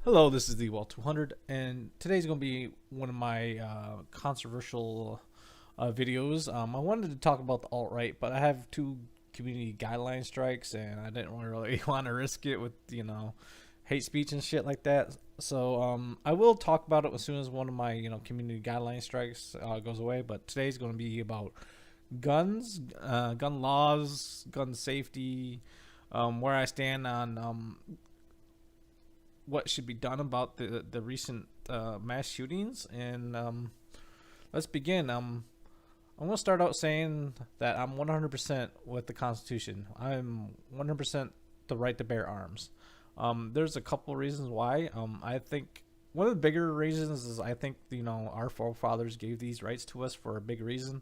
Hello, this is the Well 200, and today's going to be one of my controversial videos. I wanted to talk about the alt right, but I have two community guideline strikes, and I didn't really want to risk it with hate speech and shit like that. So I will talk about it as soon as one of my community guideline strikes goes away. But today's going to be about guns, gun laws, gun safety, where I stand on what should be done about the recent mass shootings. And let's begin. I'm going to start out saying that I'm 100% with the Constitution. I'm 100% the right to bear arms. There's a couple of reasons why. I think one of the bigger reasons is I think our forefathers gave these rights to us for a big reason.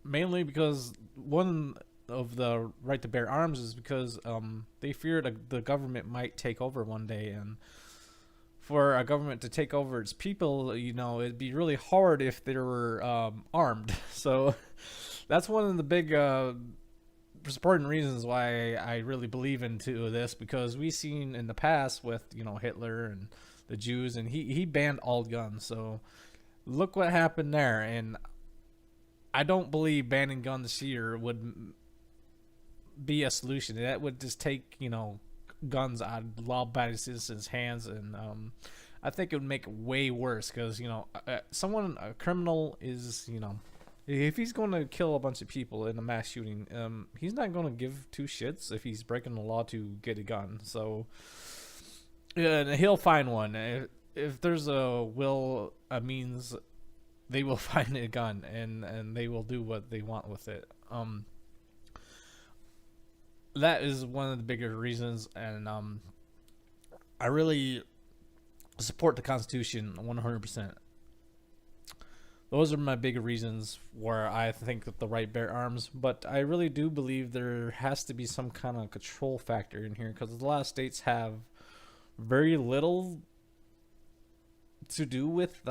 Mainly because one of the right to bear arms is because they feared the government might take over one day, and for a government to take over its people, it'd be really hard if they were armed. So that's one of the big supporting reasons why I really believe into this, because we've seen in the past with Hitler and the Jews, and he banned all guns. So look what happened there. And I don't believe banning guns here would be a solution. That would just take guns out of law-abiding citizens' hands, and I think it would make it way worse, because a criminal is if he's going to kill a bunch of people in a mass shooting, he's not going to give two shits if he's breaking the law to get a gun. So he'll find one. If there's a means, they will find a gun, and they will do what they want with it. That is one of the bigger reasons, and I really support the Constitution 100%. Those are my bigger reasons where I think that the right bear arms, but I really do believe there has to be some kind of control factor in here, because a lot of states have very little to do with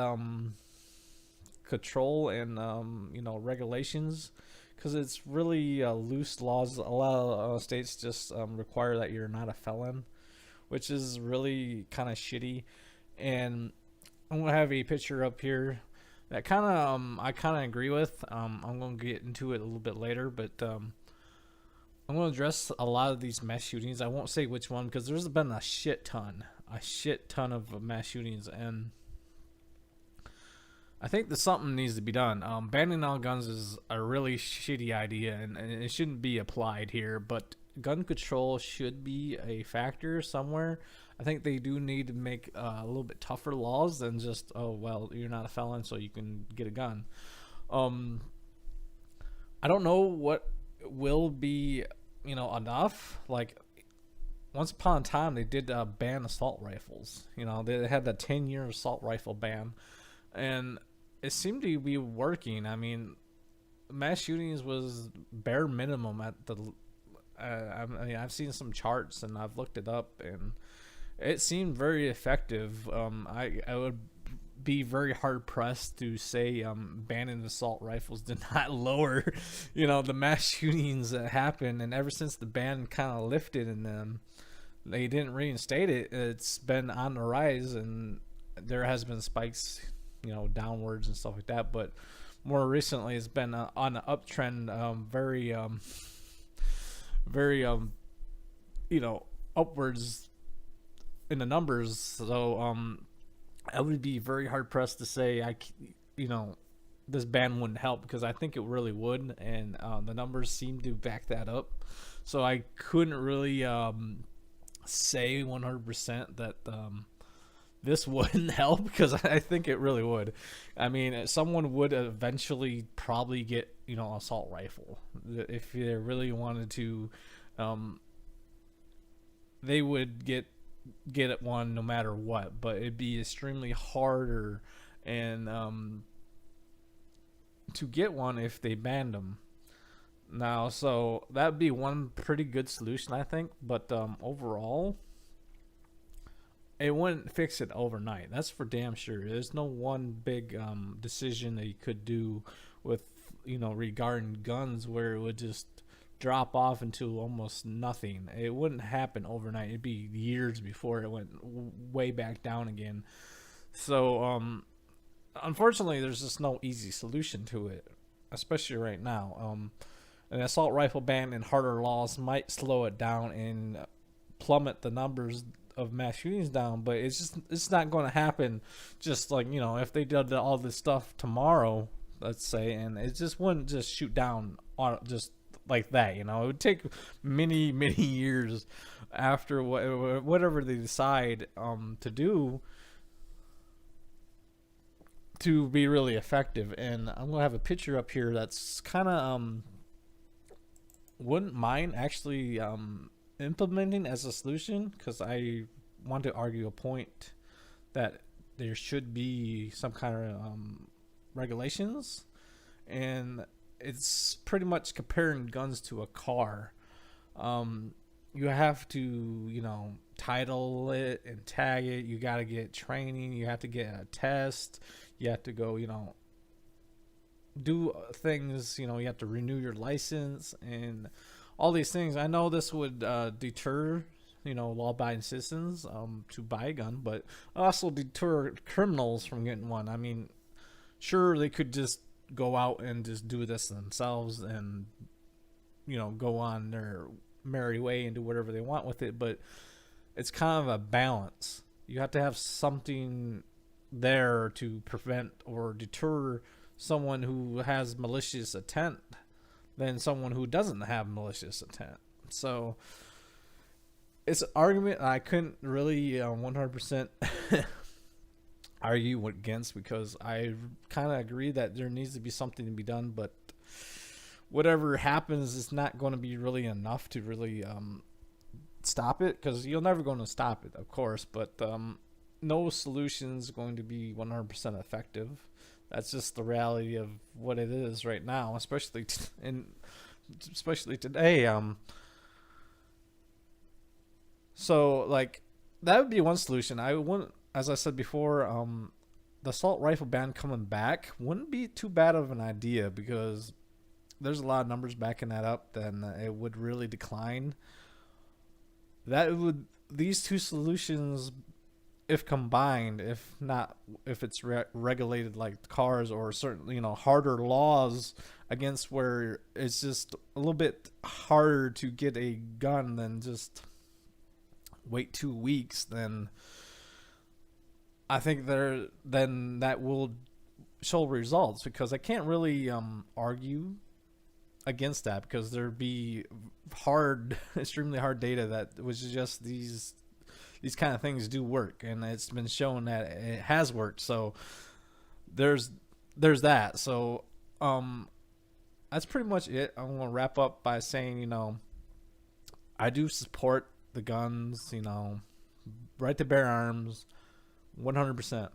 control and regulations, because it's really loose laws. A lot of states just require that you're not a felon, which is really kind of shitty. And I'm gonna have a picture up here that kind of I kind of agree with. I'm gonna get into it a little bit later, but I'm gonna address a lot of these mass shootings. I won't say which one, because there's been a shit ton of mass shootings, and I think that something needs to be done. Banning all guns is a really shitty idea, and it shouldn't be applied here, but gun control should be a factor somewhere. I think they do need to make a little bit tougher laws than just, oh, well, you're not a felon, so you can get a gun. I don't know what will be, enough. Like, once upon a time, they did ban assault rifles. They had the 10-year assault rifle ban, and it seemed to be working. I mean, mass shootings was bare minimum at the. I've seen some charts and I've looked it up, and it seemed very effective. I would be very hard pressed to say banning assault rifles did not lower, the mass shootings that happened. And ever since the ban kind of lifted and they didn't reinstate it, it's been on the rise, and there has been spikes downwards and stuff like that. But more recently, it's been on an uptrend, very upwards in the numbers. So I would be very hard pressed to say this ban wouldn't help, because I think it really would, and the numbers seem to back that up. So I couldn't really say 100% that this wouldn't help, because I think it really would. I mean, someone would eventually probably get assault rifle if they really wanted to. They would get it one no matter what, but it'd be extremely harder and to get one if they banned them. Now, so that'd be one pretty good solution, I think. But overall, it wouldn't fix it overnight. That's for damn sure. There's no one big decision that you could do with regarding guns where it would just drop off into almost nothing. It wouldn't happen overnight. It'd be years before it went way back down again. So, unfortunately, there's just no easy solution to it, especially right now. An assault rifle ban and harder laws might slow it down and plummet the numbers of mass shootings down, but it's not going to happen. Just like, if they did all this stuff tomorrow, let's say, and it just wouldn't just shoot down on just like that. It would take many years after whatever they decide to do to be really effective. And I'm gonna have a picture up here that's kind of wouldn't mind actually implementing as a solution, because I want to argue a point that there should be some kind of regulations, and it's pretty much comparing guns to a car. You have to, title it and tag it. You got to get training. You have to get a test. You have to go, do things. You have to renew your license and all these things. I know this would deter, law-abiding citizens to buy a gun, but also deter criminals from getting one. I mean, sure, they could just go out and just do this themselves and, go on their merry way and do whatever they want with it, but it's kind of a balance. You have to have something there to prevent or deter someone who has malicious intent than someone who doesn't have malicious intent. So it's an argument I couldn't really 100% argue against, because I kind of agree that there needs to be something to be done, but whatever happens is not going to be really enough to really stop it, because you're never going to stop it, of course, but no solution is going to be 100% effective. That's just the reality of what it is right now, especially today. So like that would be one solution. I wouldn't, as I said before, the assault rifle ban coming back wouldn't be too bad of an idea, because there's a lot of numbers backing that up. Then it would really decline. These two solutions, if combined, if it's regulated like cars, or certain harder laws against where it's just a little bit harder to get a gun than just wait 2 weeks, then I think then that will show results, because I can't really argue against that, because there'd be extremely hard data that was just these kind of things do work, and it's been shown that it has worked. So there's that. So that's pretty much it. I'm gonna wrap up by saying, I do support the guns, right to bear arms, 100%.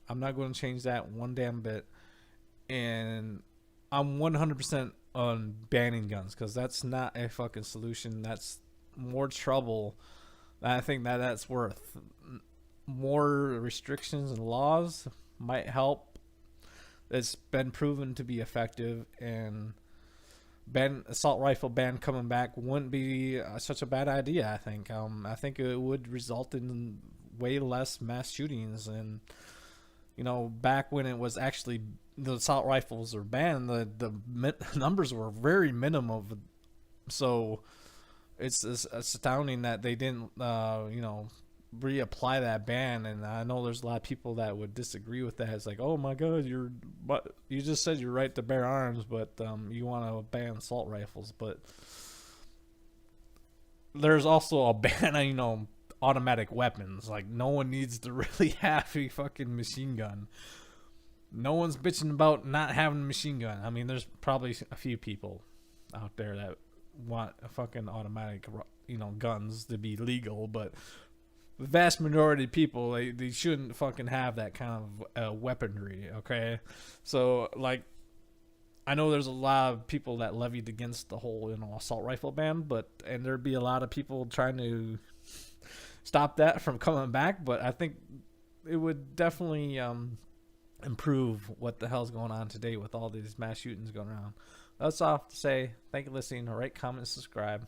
I'm not going to change that one damn bit, and I'm 100% on banning guns, because that's not a fucking solution. That's more trouble. I think that's worth. More restrictions and laws might help. It's been proven to be effective, and assault rifle ban coming back wouldn't be such a bad idea. I think it would result in way less mass shootings, and back when it was actually the assault rifles are banned, the numbers were very minimum. So it's astounding that they didn't reapply that ban. And I know there's a lot of people that would disagree with that. It's like, oh my god, you just said you're right to bear arms, but you want to ban assault rifles. But there's also a ban on automatic weapons. Like, no one needs to really have a fucking machine gun. No one's bitching about not having a machine gun. I mean, there's probably a few people out there that want a fucking automatic guns to be legal, but the vast majority of people, they shouldn't fucking have that kind of weaponry. Okay, so like, I know there's a lot of people that levied against the whole assault rifle ban, and there'd be a lot of people trying to stop that from coming back, but I think it would definitely improve what the hell's going on today with all these mass shootings going around. That's all I have to say. Thank you for listening. Rate, comment, subscribe.